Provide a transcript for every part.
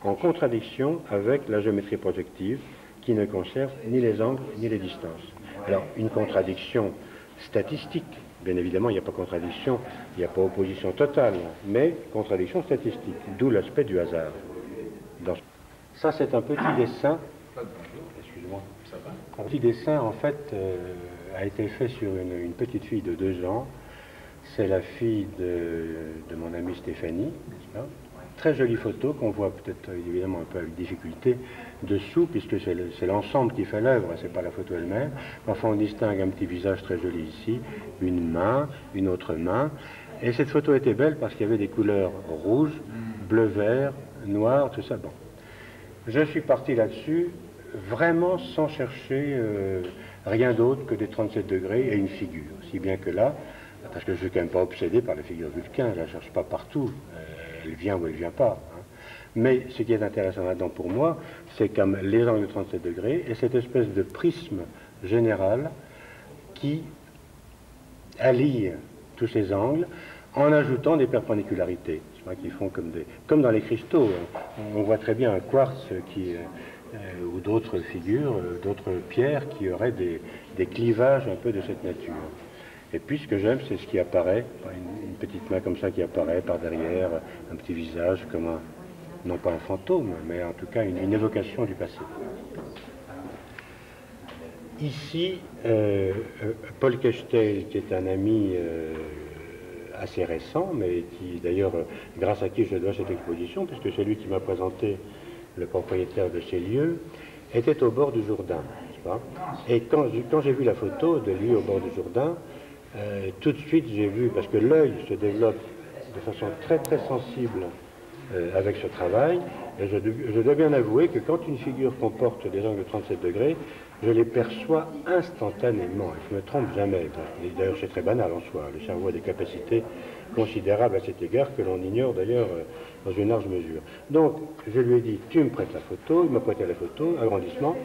en contradiction avec la géométrie projective qui ne conserve ni les angles ni les distances. Alors, une contradiction statistique, bien évidemment, il n'y a pas contradiction, il n'y a pas opposition totale, mais contradiction statistique, d'où l'aspect du hasard. Ça, c'est un petit dessin. Excuse-moi. Un petit dessin, en fait, a été fait sur une petite fille de 2 ans. C'est la fille de mon amie Stéphanie, n'est-ce pas? Très jolie photo qu'on voit peut-être évidemment un peu avec difficulté dessous, puisque c'est l'ensemble qui fait l'œuvre, c'est pas la photo elle-même. Enfin, on distingue un petit visage très joli ici, une main, une autre main. Et cette photo était belle parce qu'il y avait des couleurs rouge, bleu, vert, noir, tout ça. Bon. Je suis parti là-dessus vraiment sans chercher rien d'autre que des 37 degrés et une figure. Si bien que là, parce que je ne suis quand même pas obsédé par la figure Vulcain, je ne la cherche pas partout, elle vient ou elle ne vient pas. Hein. Mais ce qui est intéressant là-dedans pour moi, c'est comme les angles de 37 degrés et cette espèce de prisme général qui allie tous ces angles en ajoutant des perpendicularités, qui font comme dans les cristaux. On voit très bien un quartz ou d'autres figures, d'autres pierres qui auraient des clivages un peu de cette nature. Et puis ce que j'aime, c'est ce qui apparaît, une petite main comme ça qui apparaît par derrière, un petit visage comme non pas un fantôme, mais en tout cas une évocation du passé. Ici, Paul Kechtel, qui est un ami assez récent, mais qui d'ailleurs, grâce à qui je dois cette exposition, puisque c'est lui qui m'a présenté le propriétaire de ces lieux, était au bord du Jourdain, n'est-ce pas? Et quand j'ai vu la photo de lui au bord du Jourdain, tout de suite j'ai vu, parce que l'œil se développe de façon très très sensible avec ce travail, et je dois bien avouer que quand une figure comporte des angles de 37 degrés, je les perçois instantanément, et je ne me trompe jamais. D'ailleurs c'est très banal en soi, le cerveau a des capacités considérables à cet égard que l'on ignore d'ailleurs dans une large mesure. Donc je lui ai dit, tu me prêtes la photo, il m'a prêté la photo, agrandissement,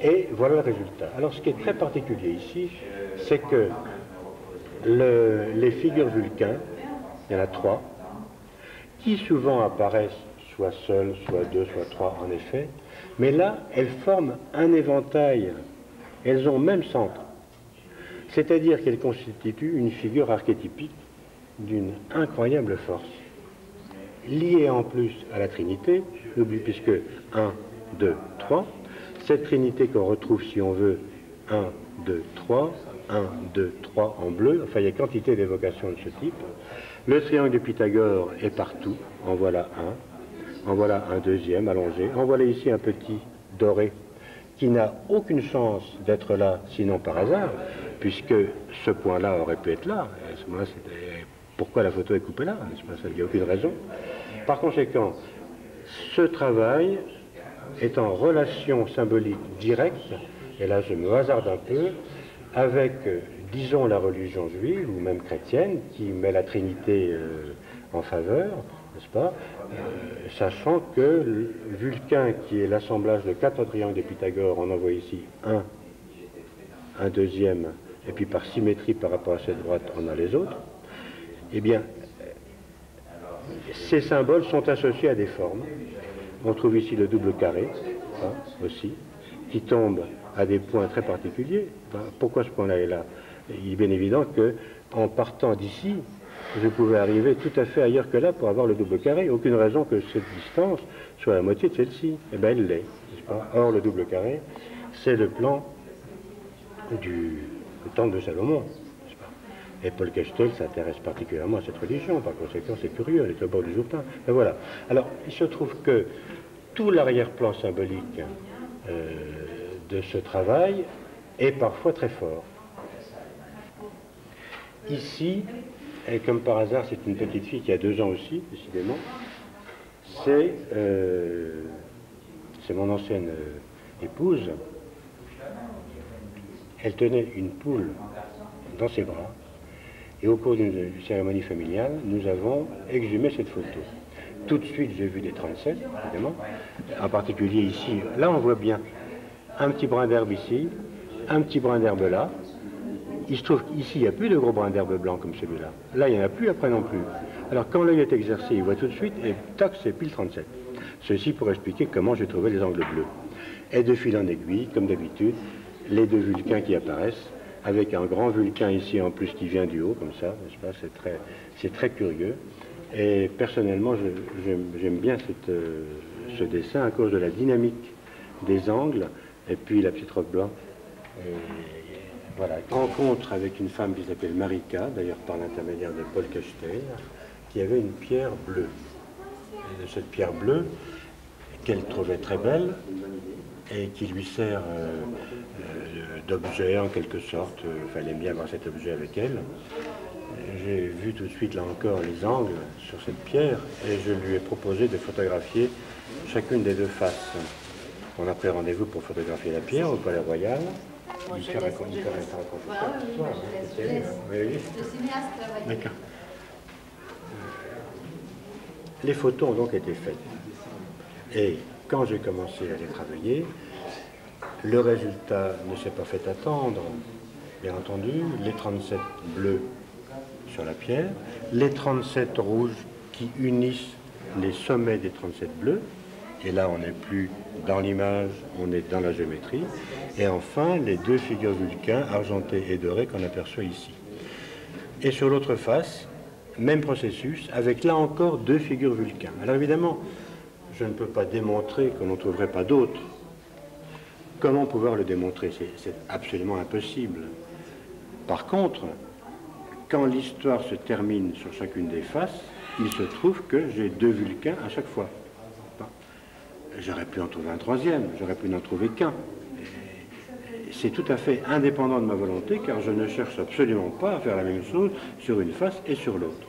et voilà le résultat. Alors ce qui est très particulier ici, c'est que les figures Vulcain, il y en a 3, qui souvent apparaissent soit seules, soit 2, soit 3 en effet, mais là, elles forment un éventail, elles ont même centre, c'est-à-dire qu'elles constituent une figure archétypique d'une incroyable force, liée en plus à la Trinité, puisque 1, 2, 3, cette Trinité qu'on retrouve si on veut 1, 2, 3, 1, 2, 3 en bleu, enfin il y a quantité d'évocations de ce type. Le triangle de Pythagore est partout, en voilà un, en voilà un deuxième allongé, en voilà ici un petit doré qui n'a aucune chance d'être là, sinon par hasard, puisque ce point-là aurait pu être là. À ce moment-là, pourquoi la photo est coupée là? Il n'y a aucune raison. Par conséquent, ce travail est en relation symbolique directe, et là je me hasarde un peu, avec, disons, la religion juive, ou même chrétienne, qui met la Trinité en faveur, n'est-ce pas, sachant que Vulcain, qui est l'assemblage de 4 triangles de Pythagore, on en voit ici un deuxième, et puis par symétrie par rapport à cette droite, on a les autres, eh bien, ces symboles sont associés à des formes. On trouve ici le double carré, aussi, qui tombe à des points très particuliers. Pourquoi ce point-là est là? Il est bien évident qu'en partant d'ici, je pouvais arriver tout à fait ailleurs que là pour avoir le double carré. Aucune raison que cette distance soit la moitié de celle-ci. Eh bien, elle l'est, n'est-ce pas? Or, le double carré, c'est le plan du temple de Salomon, n'est-ce pas? Et Paul Kechtel s'intéresse particulièrement à cette religion. Par conséquent, c'est curieux, elle est au bord du Jourdain. Ben voilà. Alors, il se trouve que tout l'arrière-plan symbolique de ce travail est parfois très fort. Ici, et comme par hasard, c'est une petite fille qui a 2 ans aussi, décidément, c'est mon ancienne épouse. Elle tenait une poule dans ses bras, et au cours d'une cérémonie familiale, nous avons exhumé cette photo. Tout de suite, j'ai vu des 37, évidemment, en particulier ici. Là, on voit bien un petit brin d'herbe ici, un petit brin d'herbe là. Il se trouve qu'ici, il n'y a plus de gros brins d'herbe blanc comme celui-là. Là, il n'y en a plus, après non plus. Alors, quand l'œil est exercé, il voit tout de suite, et tac, c'est pile 37. Ceci pour expliquer comment j'ai trouvé les angles bleus. Et de fil en aiguille, comme d'habitude, les deux vulcains qui apparaissent, avec un grand vulcain ici en plus qui vient du haut, comme ça, n'est-ce pas? C'est très curieux. Et personnellement, j'aime bien ce dessin à cause de la dynamique des angles, et puis la petite robe blanche. Voilà, rencontre avec une femme qui s'appelle Marika, d'ailleurs par l'intermédiaire de Paul Cachetel, qui avait une pierre bleue. Et de cette pierre bleue, qu'elle trouvait très belle, et qui lui sert d'objet en quelque sorte. Il fallait bien avoir cet objet avec elle. J'ai vu tout de suite là encore les angles sur cette pierre et je lui ai proposé de photographier chacune des deux faces. On a pris rendez-vous pour photographier la pierre au Palais Royal. Moi, je laisse. Le cinéaste travaille. D'accord. Les photos ont donc été faites. Et quand j'ai commencé à les travailler, le résultat ne s'est pas fait attendre. Bien entendu, les 37 bleus sur la pierre, les 37 rouges qui unissent les sommets des 37 bleus, et là on n'est plus dans l'image, on est dans la géométrie, et enfin les deux figures vulcains, argentées et dorées, qu'on aperçoit ici. Et sur l'autre face, même processus, avec là encore deux figures vulcains. Alors évidemment, je ne peux pas démontrer qu'on n'en trouverait pas d'autres. Comment pouvoir le démontrer? C'est absolument impossible. Par contre, quand l'histoire se termine sur chacune des faces, il se trouve que j'ai deux vulcains à chaque fois. J'aurais pu en trouver un troisième, j'aurais pu n'en trouver qu'un. C'est tout à fait indépendant de ma volonté, car je ne cherche absolument pas à faire la même chose sur une face et sur l'autre.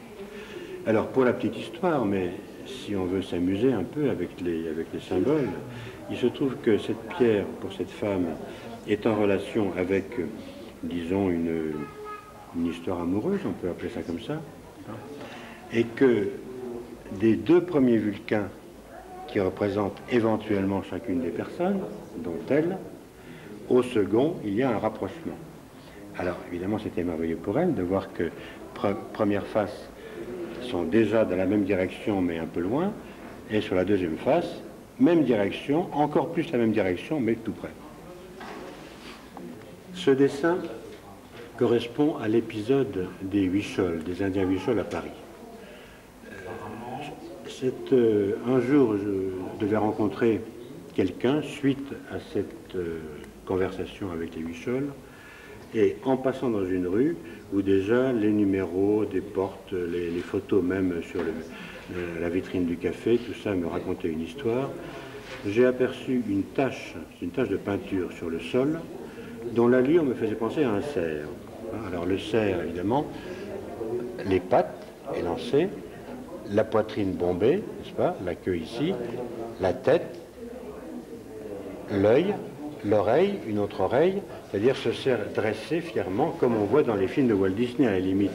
Alors, pour la petite histoire, mais si on veut s'amuser un peu avec les symboles, il se trouve que cette pierre, pour cette femme, est en relation avec, disons, une histoire amoureuse, on peut appeler ça comme ça, et que des deux premiers vulcains qui représentent éventuellement chacune des personnes, dont elle, au second, il y a un rapprochement. Alors, évidemment, c'était merveilleux pour elle de voir que première face sont déjà dans la même direction, mais un peu loin, et sur la deuxième face, même direction, encore plus la même direction, mais tout près. Ce dessin correspond à l'épisode des Huichols, des Indiens Huichols à Paris. Un jour, je devais rencontrer quelqu'un suite à cette conversation avec les Huichols, et en passant dans une rue où déjà les numéros des portes, les photos même sur la vitrine du café, tout ça me racontait une histoire, j'ai aperçu une tache de peinture sur le sol, dont l'allure me faisait penser à un cerf. Alors le cerf, évidemment, les pattes élancées, la poitrine bombée, n'est-ce pas, la queue ici, la tête, l'œil, l'oreille, une autre oreille, c'est-à-dire ce cerf dressé fièrement, comme on voit dans les films de Walt Disney, à la limite.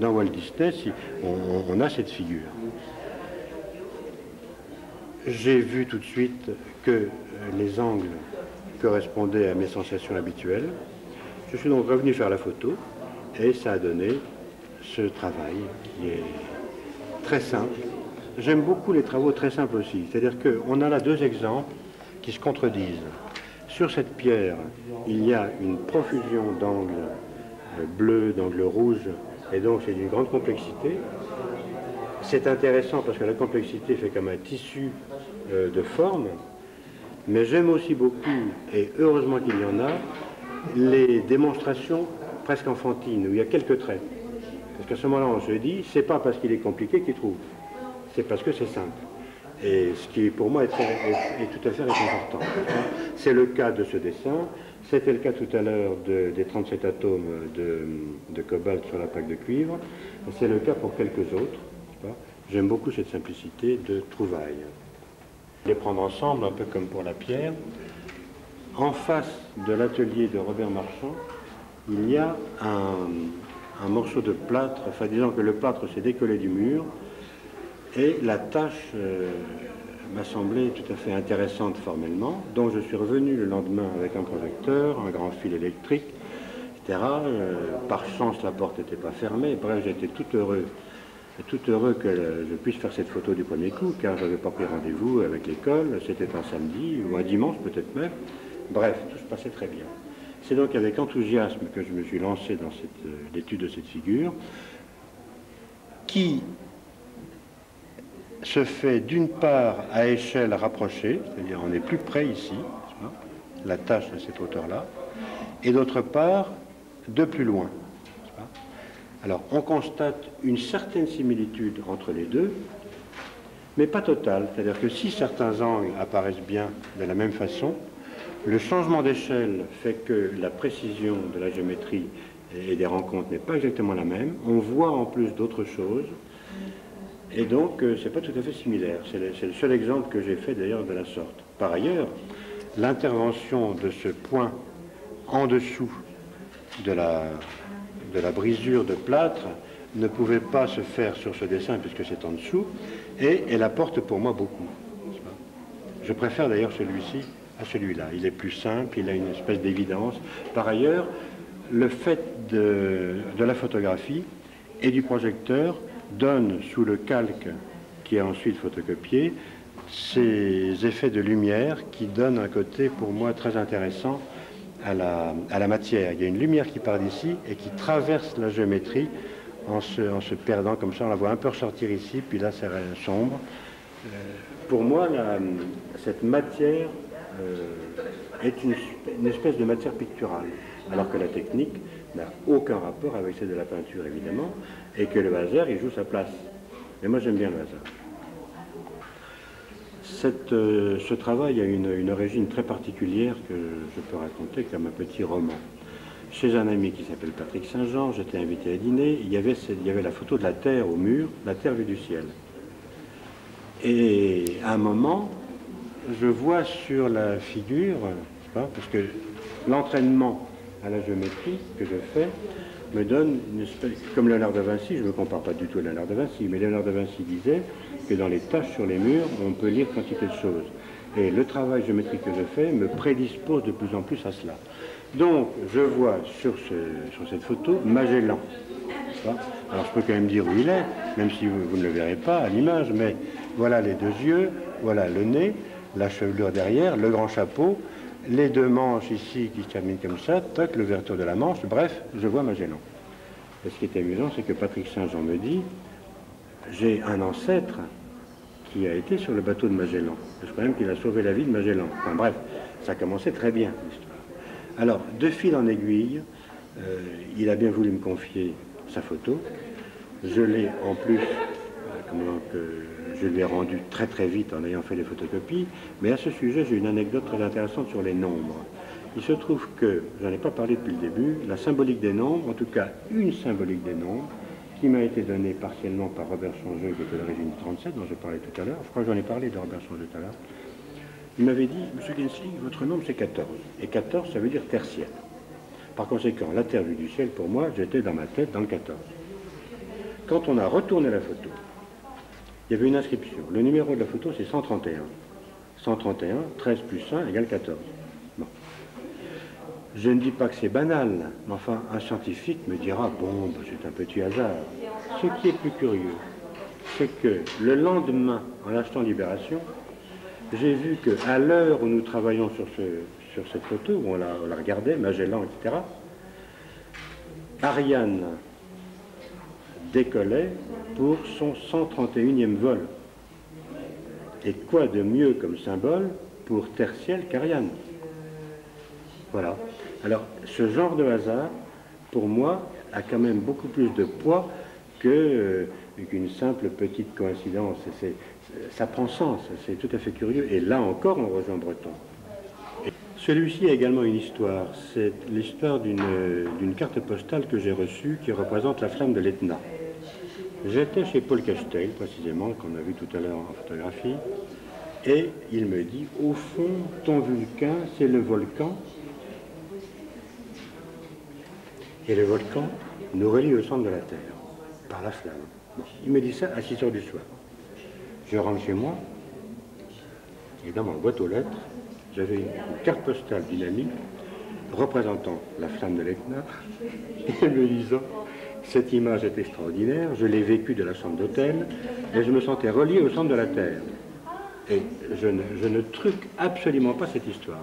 Dans Walt Disney, on a cette figure. J'ai vu tout de suite que les angles correspondaient à mes sensations habituelles. Je suis donc revenu faire la photo, et ça a donné ce travail qui est très simple. J'aime beaucoup les travaux très simples aussi, c'est-à-dire qu'on a là deux exemples qui se contredisent. Sur cette pierre, il y a une profusion d'angles bleus, d'angles rouges, et donc c'est d'une grande complexité. C'est intéressant parce que la complexité fait comme un tissu de formes, mais j'aime aussi beaucoup, et heureusement qu'il y en a, les démonstrations presque enfantines, où il y a quelques traits. Parce qu'à ce moment-là, on se dit, c'est pas parce qu'il est compliqué qu'il trouve, c'est parce que c'est simple. Et ce qui, pour moi, est tout à fait réconfortant. C'est le cas de ce dessin, c'était le cas tout à l'heure des 37 atomes de cobalt sur la plaque de cuivre, et c'est le cas pour quelques autres. J'aime beaucoup cette simplicité de trouvailles. Les prendre ensemble, un peu comme pour la pierre. En face de l'atelier de Robert Marchand, il y a un morceau de plâtre, enfin disons que le plâtre s'est décollé du mur, et la tâche m'a semblé tout à fait intéressante formellement, donc je suis revenu le lendemain avec un projecteur, un grand fil électrique, etc. Par chance, la porte n'était pas fermée, bref, j'étais tout heureux tout heureux que je puisse faire cette photo du premier coup, car je n'avais pas pris rendez-vous avec l'école, c'était un samedi ou un dimanche peut-être même. Bref, tout se passait très bien. C'est donc avec enthousiasme que je me suis lancé dans l'étude de cette figure, qui se fait d'une part à échelle rapprochée, c'est-à-dire on est plus près ici, la tâche de cette hauteur-là, et d'autre part de plus loin. Alors on constate une certaine similitude entre les deux, mais pas totale, c'est-à-dire que si certains angles apparaissent bien de la même façon, le changement d'échelle fait que la précision de la géométrie et des rencontres n'est pas exactement la même. On voit en plus d'autres choses, et donc c'est pas tout à fait similaire. C'est le seul exemple que j'ai fait d'ailleurs de la sorte. Par ailleurs, l'intervention de ce point en dessous de la brisure de plâtre ne pouvait pas se faire sur ce dessin puisque c'est en dessous, et elle apporte pour moi beaucoup. Je préfère d'ailleurs celui-ci à celui-là. Il est plus simple, il a une espèce d'évidence. Par ailleurs, le fait de la photographie et du projecteur donne sous le calque qui est ensuite photocopié ces effets de lumière qui donnent un côté pour moi très intéressant à la matière. Il y a une lumière qui part d'ici et qui traverse la géométrie en se perdant comme ça. On la voit un peu ressortir ici, puis là c'est sombre. Pour moi, cette matière est une espèce de matière picturale, alors que la technique n'a aucun rapport avec celle de la peinture, évidemment, et que le hasard, il joue sa place. Mais moi, j'aime bien le hasard. Ce travail a une origine très particulière que je peux raconter comme un petit roman. Chez un ami qui s'appelle Patrick Saint-Jean, j'étais invité à dîner, il y avait la photo de la Terre au mur, la Terre vue du ciel. Et à un moment, je vois sur la figure, je sais pas, parce que l'entraînement à la géométrie que je fais me donne une espèce, comme Léonard de Vinci, je ne me compare pas du tout à Léonard de Vinci, mais Léonard de Vinci disait que dans les taches sur les murs, on peut lire quantité de choses. Et le travail géométrique que je fais me prédispose de plus en plus à cela. Donc, je vois sur cette photo Magellan. Alors, je peux quand même dire où il est, même si vous ne le verrez pas à l'image, mais voilà les deux yeux, voilà le nez, la chevelure derrière, le grand chapeau, les deux manches ici qui se terminent comme ça, tac, l'ouverture de la manche, bref, je vois Magellan. Et ce qui est amusant, c'est que Patrick Saint-Jean me dit, j'ai un ancêtre qui a été sur le bateau de Magellan. Je crois même qu'il a sauvé la vie de Magellan. Enfin bref, ça commençait très bien, l'histoire. Alors, de fil en aiguille, il a bien voulu me confier sa photo. Je l'ai en plus, je lui ai rendu très très vite en ayant fait les photocopies. Mais à ce sujet, j'ai une anecdote très intéressante sur les nombres. Il se trouve que, j'en ai pas parlé depuis le début, la symbolique des nombres, en tout cas une symbolique des nombres, qui m'a été donnée partiellement par Robert Changeux, qui était d'origine du 37, dont je parlais tout à l'heure. Je crois que j'en ai parlé de Robert Changeux tout à l'heure. Il m'avait dit, Monsieur Gensling, votre nombre c'est 14. Et 14, ça veut dire tertiel. Par conséquent, la Terre vue du ciel, pour moi, j'étais dans ma tête dans le 14. Quand on a retourné la photo, il y avait une inscription. Le numéro de la photo, c'est 131. 131, 13 plus 1 égale 14. Bon. Je ne dis pas que c'est banal, mais enfin, un scientifique me dira, bon, ben, c'est un petit hasard. Ce qui est plus curieux, c'est que le lendemain, en achetant Libération, j'ai vu qu'à l'heure où nous travaillons sur cette photo, où on la regardait, Magellan, etc., Ariane décollait pour son 131e vol. Et quoi de mieux comme symbole pour tertiel qu'Ariane? Voilà. Alors, ce genre de hasard, pour moi, a quand même beaucoup plus de poids qu'une simple petite coïncidence. Ça prend sens, c'est tout à fait curieux. Et là encore, on rejoint Breton. Celui-ci a également une histoire. C'est l'histoire d'une carte postale que j'ai reçue qui représente la flamme de l'Etna. J'étais chez Paul Castel, précisément, qu'on a vu tout à l'heure en photographie, et il me dit, au fond, ton vulcain, c'est le volcan. Et le volcan nous relie au centre de la Terre, par la flamme. Bon, il me dit ça à 6 heures du soir. Je rentre chez moi, et dans ma boîte aux lettres, j'avais une carte postale dynamique représentant la flamme de l'Etna, et me disant, Cette image est extraordinaire, je l'ai vécue de la chambre d'hôtel, et je me sentais relié au centre de la Terre. Et je ne truque absolument pas cette histoire.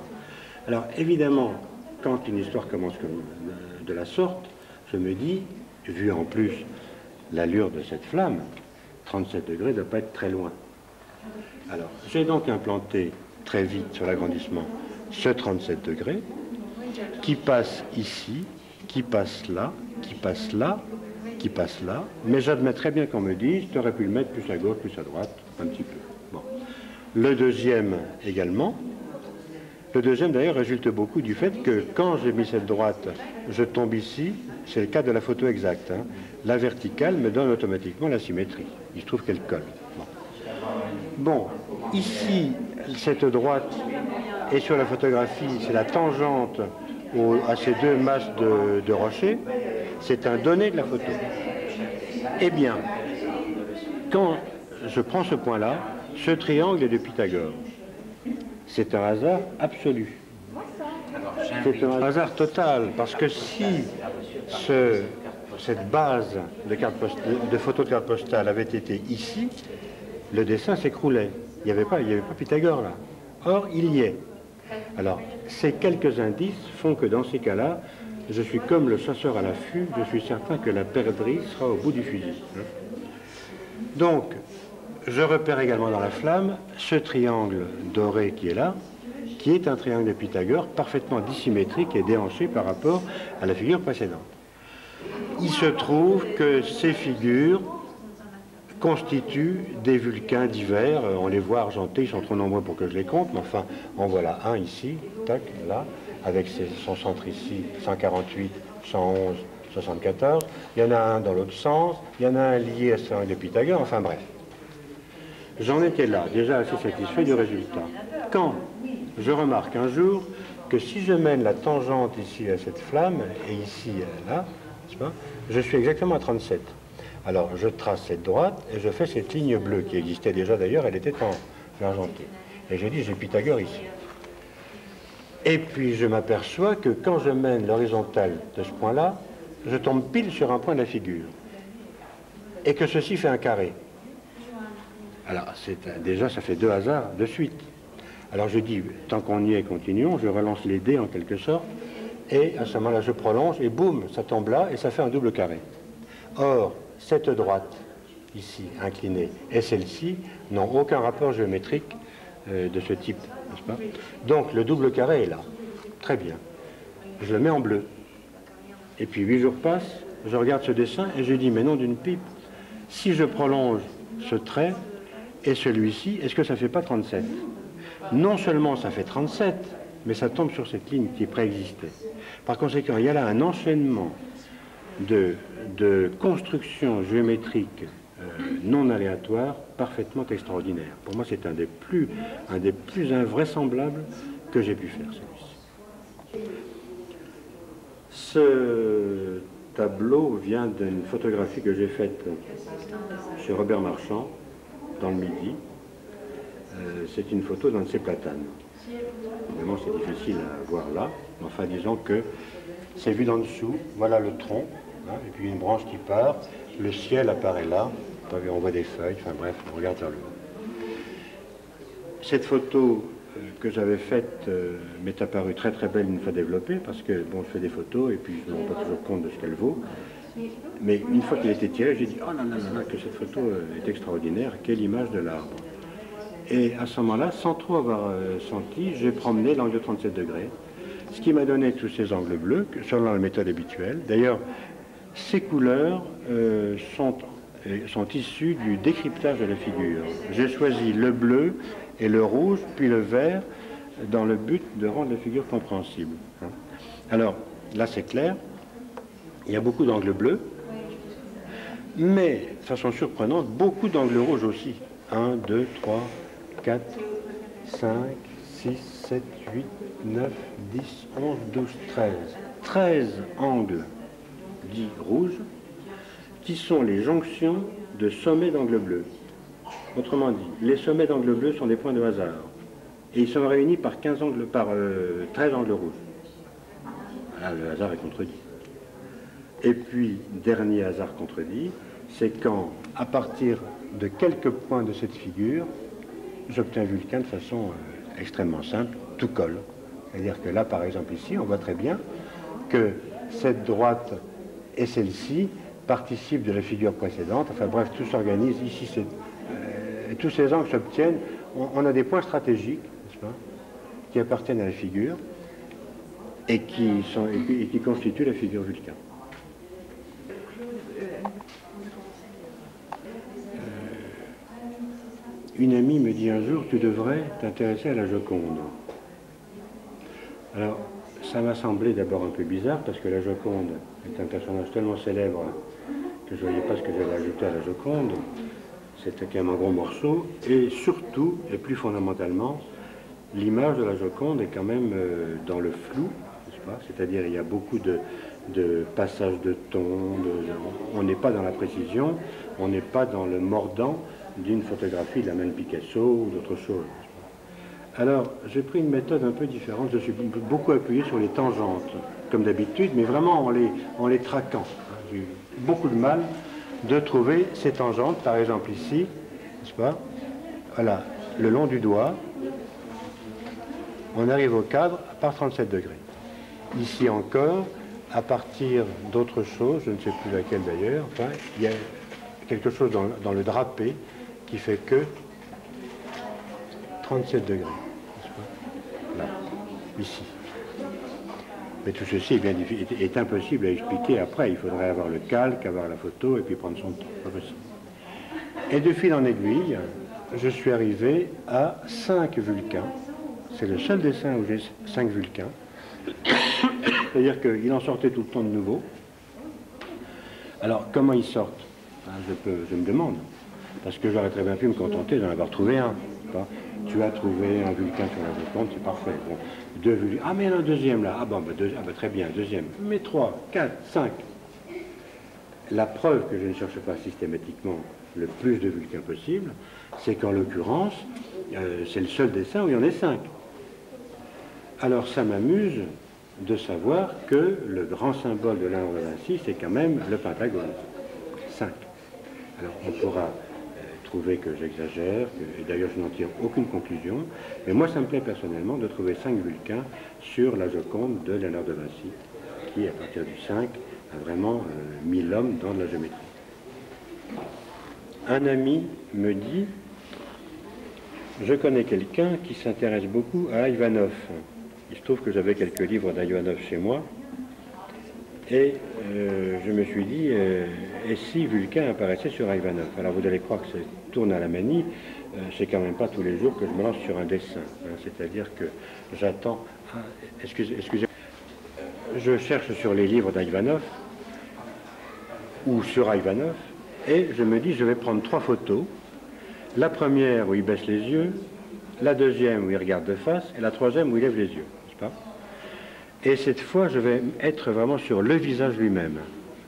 Alors évidemment, quand une histoire commence comme de la sorte, je me dis, vu en plus l'allure de cette flamme, 37 degrés ne doit pas être très loin. Alors, j'ai donc implanté très vite sur l'agrandissement ce 37 degrés, qui passe ici, qui passe là, qui passe là, qui passe là, mais j'admets très bien qu'on me dise, tu aurais pu le mettre plus à gauche, plus à droite, un petit peu. Bon. Le deuxième également. Le deuxième d'ailleurs résulte beaucoup du fait que quand j'ai mis cette droite, je tombe ici, c'est le cas de la photo exacte. Hein. La verticale me donne automatiquement la symétrie. Il se trouve qu'elle colle. Bon, ici, cette droite est sur la photographie, c'est la tangente à ces deux masses de rochers. C'est un donné de la photo. Eh bien, quand je prends ce point-là, ce triangle est de Pythagore. C'est un hasard absolu. C'est un hasard total, parce que si cette base de photo de carte postale avait été ici, le dessin s'écroulait. Il n'y avait pas Pythagore là. Or, il y est. Alors, ces quelques indices font que dans ces cas-là, je suis comme le chasseur à l'affût, je suis certain que la perdrix sera au bout du fusil. Donc, je repère également dans la flamme ce triangle doré qui est là, qui est un triangle de Pythagore parfaitement dissymétrique et déhanché par rapport à la figure précédente. Il se trouve que ces figures constituent des vulcains divers. On les voit argentés, ils sont trop nombreux pour que je les compte, mais enfin, en voilà un ici, tac, là, avec son centre ici, 148, 111, 74. Il y en a un dans l'autre sens, il y en a un lié à ce triangle de Pythagore, enfin bref. J'en étais là, déjà assez satisfait du résultat. Quand je remarque un jour que si je mène la tangente ici à cette flamme, et ici là, je suis exactement à 37. Alors je trace cette droite et je fais cette ligne bleue qui existait déjà d'ailleurs, elle était en argenté. Et j'ai dit, j'ai Pythagore ici. Et puis je m'aperçois que quand je mène l'horizontale de ce point-là, je tombe pile sur un point de la figure. Et que ceci fait un carré. Alors, déjà, ça fait deux hasards de suite. Alors, je dis, tant qu'on y est, continuons. Je relance les dés, en quelque sorte. Et à ce moment-là, je prolonge, et boum, ça tombe là, et ça fait un double carré. Or, cette droite, ici, inclinée, et celle-ci, n'ont aucun rapport géométrique de ce type, n'est-ce pas? Donc, le double carré est là. Très bien. Je le mets en bleu. Et puis, 8 jours passent, je regarde ce dessin, et je dis, mais non d'une pipe, si je prolonge ce trait, et celui-ci, est-ce que ça ne fait pas 37? Non seulement ça fait 37, mais ça tombe sur cette ligne qui préexistait. Par conséquent, il y a là un enchaînement de constructions géométriques non aléatoires parfaitement extraordinaires. Pour moi, c'est un des plus invraisemblables que j'ai pu faire, celui-ci. Ce tableau vient d'une photographie que j'ai faite chez Robert Marchand, dans le Midi. C'est une photo d'un de ses platanes. Évidemment, c'est difficile à voir là, mais enfin, disons que c'est vu d'en dessous. Voilà le tronc, hein, et puis une branche qui part. Le ciel apparaît là. On voit des feuilles. Enfin bref, on regarde vers le haut. Cette photo que j'avais faite m'est apparue très très belle une fois développée, parce que bon, je fais des photos et puis je ne me rends pas toujours compte de ce qu'elle vaut. Mais une fois qu'elle a été tirée, j'ai dit, oh là là là, que cette photo est extraordinaire, quelle image de l'arbre. Et à ce moment-là, sans trop avoir senti, j'ai promené l'angle de 37 degrés, ce qui m'a donné tous ces angles bleus, selon la méthode habituelle. D'ailleurs, ces couleurs sont issues du décryptage de la figure. J'ai choisi le bleu et le rouge, puis le vert, dans le but de rendre la figure compréhensible. Alors, là c'est clair, il y a beaucoup d'angles bleus, mais, de façon surprenante, beaucoup d'angles rouges aussi. 1, 2, 3, 4, 5, 6, 7, 8, 9, 10, 11, 12, 13. 13 angles dits rouges, qui sont les jonctions de sommets d'angles bleus. Autrement dit, les sommets d'angles bleus sont des points de hasard. Et ils sont réunis par 13 angles rouges. Voilà, le hasard est contredit. Et puis, dernier hasard contredit, c'est quand, à partir de quelques points de cette figure, j'obtiens Vulcain de façon extrêmement simple, tout colle. C'est-à-dire que là, par exemple, ici, on voit très bien que cette droite et celle-ci participent de la figure précédente. Enfin bref, tout s'organise. Ici, tous ces angles s'obtiennent. On a des points stratégiques, n'est-ce pas, qui appartiennent à la figure et qui constituent la figure Vulcain. Une amie me dit un jour, tu devrais t'intéresser à la Joconde. Alors, ça m'a semblé d'abord un peu bizarre, parce que la Joconde est un personnage tellement célèbre que je ne voyais pas ce que j'allais ajouter à la Joconde. C'était quand même un gros morceau, et surtout, et plus fondamentalement, l'image de la Joconde est quand même dans le flou, n'est-ce pas? C'est-à-dire il y a beaucoup de passages de ton, on n'est pas dans la précision, on n'est pas dans le mordant d'une photographie de la main de Picasso ou d'autre chose. Alors, j'ai pris une méthode un peu différente. Je suis beaucoup appuyé sur les tangentes, comme d'habitude, mais vraiment en les traquant. J'ai eu beaucoup de mal de trouver ces tangentes, par exemple ici, n'est-ce pas? Voilà, le long du doigt, on arrive au cadre par 37 degrés. Ici encore, à partir d'autre chose, je ne sais plus laquelle d'ailleurs, enfin, il y a quelque chose dans le drapé qui fait que 37 degrés. Là, ici. Mais tout ceci est impossible à expliquer après. Il faudrait avoir le calque, avoir la photo et puis prendre son temps. Pas possible. Et de fil en aiguille, je suis arrivé à 5 Vulcains. C'est le seul dessin où j'ai 5 Vulcains. C'est-à-dire qu'il en sortait tout le temps de nouveau. Alors, comment ils sortent? Je me demande. Parce que j'aurais très bien pu me contenter d'en avoir trouvé un. Tu as trouvé un Vulcain sur la Joconde, c'est parfait. Bon, 2 Vulcains. Ah, mais il y en a un deuxième là. Ah, bon, très bien, deuxième. Mais 3, 4, 5. La preuve que je ne cherche pas systématiquement le plus de Vulcains possible, c'est qu'en l'occurrence, c'est le seul dessin où il y en a 5. Alors, ça m'amuse de savoir que le grand symbole de l'Indre de Vinci, c'est quand même le Pentagone. 5. Alors, on pourra trouver que j'exagère, et d'ailleurs je n'en tire aucune conclusion, mais moi ça me plaît personnellement de trouver 5 Vulcains sur la Joconde de Léonard de Vinci, qui à partir du 5 a vraiment mis l'homme dans de la géométrie. Un ami me dit, je connais quelqu'un qui s'intéresse beaucoup à Ivanov. Il se trouve que j'avais quelques livres d'Ivanov chez moi, et je me suis dit, et si Vulcain apparaissait sur Ivanov? Alors vous allez croire que ça tourne à la manie, c'est quand même pas tous les jours que je me lance sur un dessin. Hein, c'est-à-dire que j'attends... Ah, excusez-moi. Je cherche sur les livres d'Ivanov, ou sur Ivanov, et je me dis, je vais prendre 3 photos. La première où il baisse les yeux, la deuxième où il regarde de face, et la troisième où il lève les yeux, n'est-ce pas? Et cette fois, je vais être vraiment sur le visage lui-même.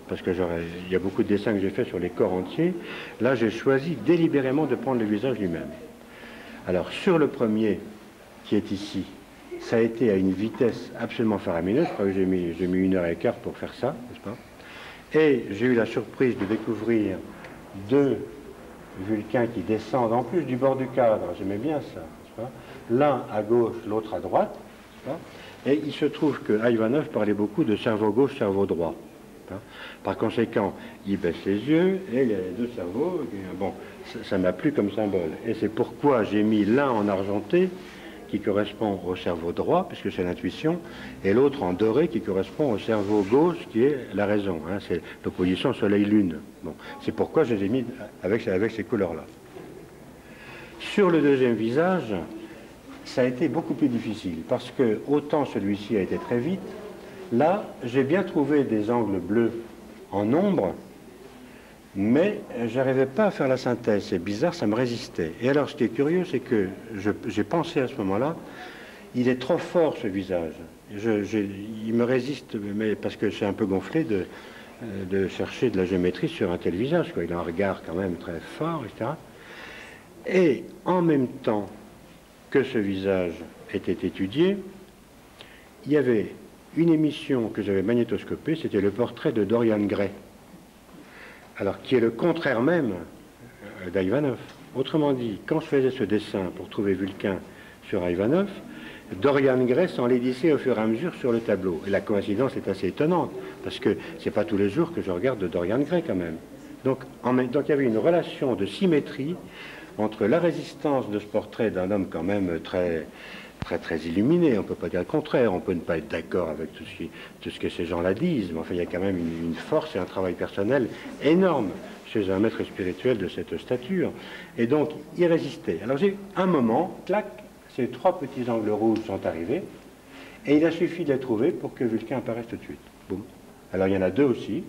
Parce que il y a beaucoup de dessins que j'ai faits sur les corps entiers. Là, j'ai choisi délibérément de prendre le visage lui-même. Alors, sur le premier, qui est ici, ça a été à une vitesse absolument faramineuse. Je crois que j'ai mis 1h15 pour faire ça, n'est-ce pas? Et j'ai eu la surprise de découvrir 2 Vulcains qui descendent en plus du bord du cadre. J'aimais bien ça, n'est-ce pas? L'un à gauche, l'autre à droite, n'est-ce pas? Et il se trouve que Ivanov parlait beaucoup de cerveau gauche, cerveau droit. Par conséquent, il baisse les yeux et il y a les 2 cerveaux. Bon, ça m'a plu comme symbole. Et c'est pourquoi j'ai mis l'un en argenté, qui correspond au cerveau droit, puisque c'est l'intuition, et l'autre en doré, qui correspond au cerveau gauche, qui est la raison. Hein, c'est l'opposition soleil-lune. Bon, c'est pourquoi je les ai mis avec ces couleurs-là. Sur le deuxième visage, ça a été beaucoup plus difficile, parce que autant celui-ci a été très vite, là, j'ai bien trouvé des angles bleus en ombre, mais je n'arrivais pas à faire la synthèse. C'est bizarre, ça me résistait. Et alors, ce qui est curieux, c'est que j'ai pensé à ce moment-là, il est trop fort, ce visage. Il me résiste, mais parce que c'est un peu gonflé de chercher de la géométrie sur un tel visage, quoi. Il a un regard quand même très fort, etc. Et en même temps que ce visage était étudié, il y avait une émission que j'avais magnétoscopée, c'était le portrait de Dorian Gray, alors qui est le contraire même d'Ivanov. Autrement dit, quand je faisais ce dessin pour trouver Vulcain sur Ivanov, Dorian Gray s'enlaidissait au fur et à mesure sur le tableau. Et la coïncidence est assez étonnante, parce que c'est pas tous les jours que je regarde de Dorian Gray quand même. Donc il y avait une relation de symétrie entre la résistance de ce portrait d'un homme quand même très illuminé, on ne peut pas dire le contraire, on peut ne pas être d'accord avec tout ce que ces gens-là disent, mais enfin il y a quand même une force et un travail personnel énorme chez un maître spirituel de cette stature, et donc il résistait. Alors j'ai un moment, clac, ces 3 petits angles rouges sont arrivés, et il a suffi de les trouver pour que Vulcain apparaisse tout de suite. Boum. Alors il y en a 2 aussi,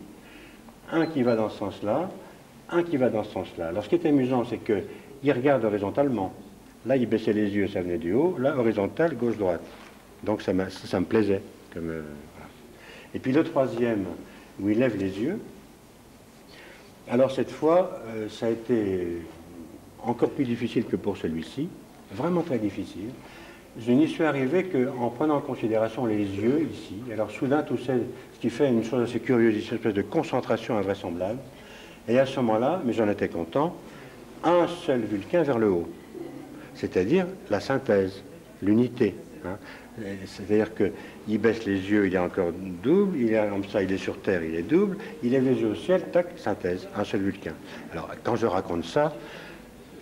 un qui va dans ce sens-là, un qui va dans ce sens-là. Alors ce qui est amusant, c'est qu'il regarde horizontalement. Là, il baissait les yeux, ça venait du haut. Là, horizontal, gauche-droite. Donc ça me plaisait. Voilà. Et puis le troisième, où il lève les yeux. Alors cette fois, ça a été encore plus difficile que pour celui-ci. Vraiment très difficile. Je n'y suis arrivé qu'en prenant en considération les yeux ici. Alors soudain, tout ça, ce qui fait une chose assez curieuse, une espèce de concentration invraisemblable. Et à ce moment-là, mais j'en étais content, un seul Vulcain vers le haut. C'est-à-dire la synthèse, l'unité. Hein. C'est-à-dire qu'il baisse les yeux, il est encore double, comme ça il est sur Terre, il est double, il lève les yeux au ciel, tac, synthèse, un seul Vulcain. Alors quand je raconte ça,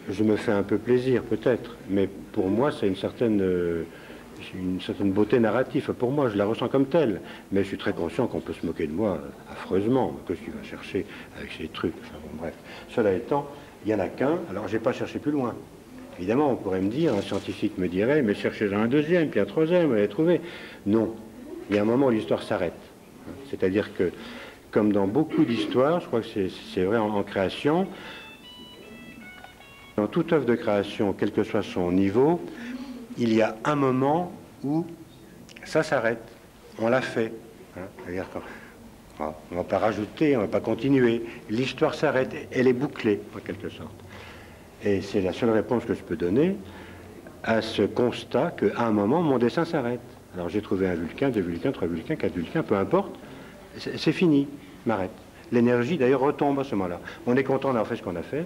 je me fais un peu plaisir peut-être, mais pour moi c'est une certaine beauté narrative. Pour moi, je la ressens comme telle, mais je suis très conscient qu'on peut se moquer de moi affreusement. Qu'est-ce qu'il va chercher avec ces trucs? Enfin, bon, bref. Cela étant, il n'y en a qu'un, alors je n'ai pas cherché plus loin. Évidemment, on pourrait me dire, un scientifique me dirait, mais cherchez un deuxième, puis un troisième, vous allez trouver. Non. Il y a un moment où l'histoire s'arrête. C'est-à-dire que, comme dans beaucoup d'histoires, je crois que c'est vrai en création, dans toute œuvre de création, quel que soit son niveau, il y a un moment où ça s'arrête. On l'a fait. C'est-à-dire qu'on ne va pas rajouter, on ne va pas continuer. L'histoire s'arrête, elle est bouclée, en quelque sorte. Et c'est la seule réponse que je peux donner à ce constat qu'à un moment, mon dessin s'arrête. Alors j'ai trouvé un Vulcain, 2 Vulcains, 3 Vulcains, 4 Vulcains, peu importe. C'est fini, m'arrête. L'énergie, d'ailleurs, retombe à ce moment-là. On est content d'avoir fait ce qu'on a fait,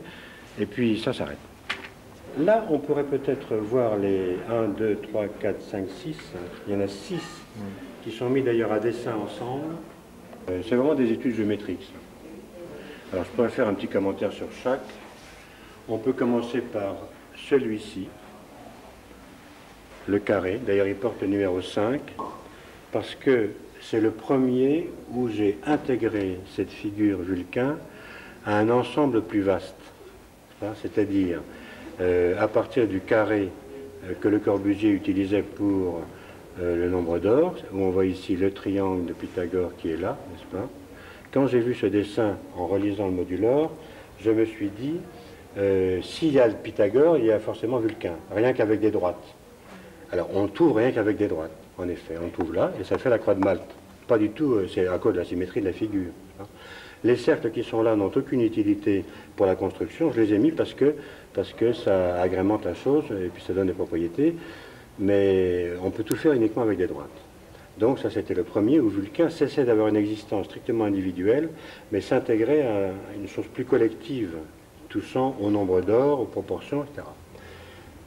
et puis ça s'arrête. Là, on pourrait peut-être voir les 1, 2, 3, 4, 5, 6. Il y en a 6 qui sont mis d'ailleurs à dessin ensemble. C'est vraiment des études géométriques. Alors je pourrais faire un petit commentaire sur chaque. On peut commencer par celui-ci, le carré. D'ailleurs, il porte le numéro 5, parce que c'est le premier où j'ai intégré cette figure Vulcain à un ensemble plus vaste. C'est-à-dire, à partir du carré que Le Corbusier utilisait pour le nombre d'or, où on voit ici le triangle de Pythagore qui est là, n'est-ce pas? Quand j'ai vu ce dessin en relisant le modulor, je me suis dit, s'il y a le Pythagore, il y a forcément Vulcain, rien qu'avec des droites. Alors on trouve rien qu'avec des droites, en effet, on trouve là, et ça fait la croix de Malte. Pas du tout, c'est à cause de la symétrie de la figure. Les cercles qui sont là n'ont aucune utilité pour la construction, je les ai mis parce que ça agrémente la chose, et puis ça donne des propriétés, mais on peut tout faire uniquement avec des droites. Donc ça c'était le premier où Vulcain cessait d'avoir une existence strictement individuelle, mais s'intégrait à une chose plus collective, touchant au nombre d'or, aux proportions, etc.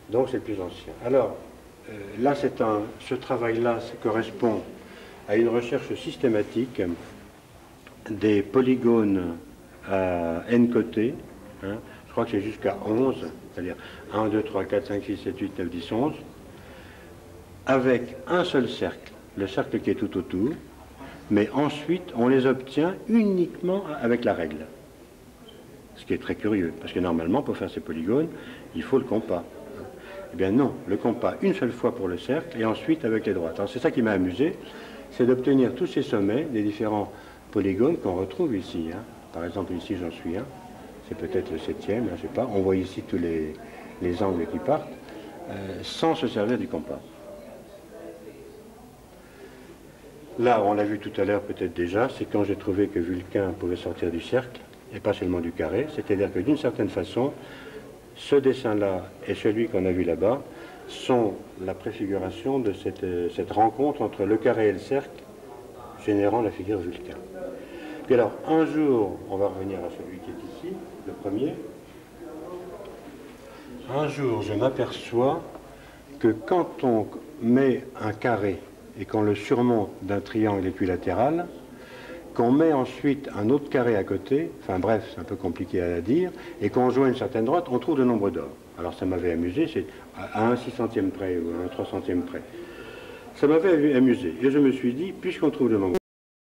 Donc c'est le plus ancien. Alors, là, ce travail-là correspond à une recherche systématique des polygones à n côtés. Hein. Je crois que c'est jusqu'à 11, c'est-à-dire 1, 2, 3, 4, 5, 6, 7, 8, 9, 10, 11, avec un seul cercle, le cercle qui est tout autour, mais ensuite on les obtient uniquement avec la règle. Ce qui est très curieux, parce que normalement, pour faire ces polygones, il faut le compas. Eh bien non, le compas une seule fois pour le cercle, et ensuite avec les droites. Alors c'est ça qui m'a amusé, c'est d'obtenir tous ces sommets des différents polygones qu'on retrouve ici. Hein. Par exemple, ici j'en suis un, c'est peut-être le 7e, je ne sais pas. On voit ici tous les angles qui partent, sans se servir du compas. Là, on l'a vu tout à l'heure peut-être déjà, c'est quand j'ai trouvé que Vulcain pouvait sortir du cercle, et pas seulement du carré, c'est-à-dire que d'une certaine façon, ce dessin-là et celui qu'on a vu là-bas sont la préfiguration de cette rencontre entre le carré et le cercle générant la figure Vulcain. Puis alors, un jour, on va revenir à celui qui est ici, le premier. Un jour, je m'aperçois que quand on met un carré et qu'on le surmonte d'un triangle équilatéral, qu'on met ensuite un autre carré à côté, enfin bref, c'est un peu compliqué à dire, et qu'on joint une certaine droite, on trouve le nombre d'or. Alors ça m'avait amusé, c'est à un 600e près ou à un 300e près. Ça m'avait amusé, et je me suis dit, puisqu'on trouve le nombre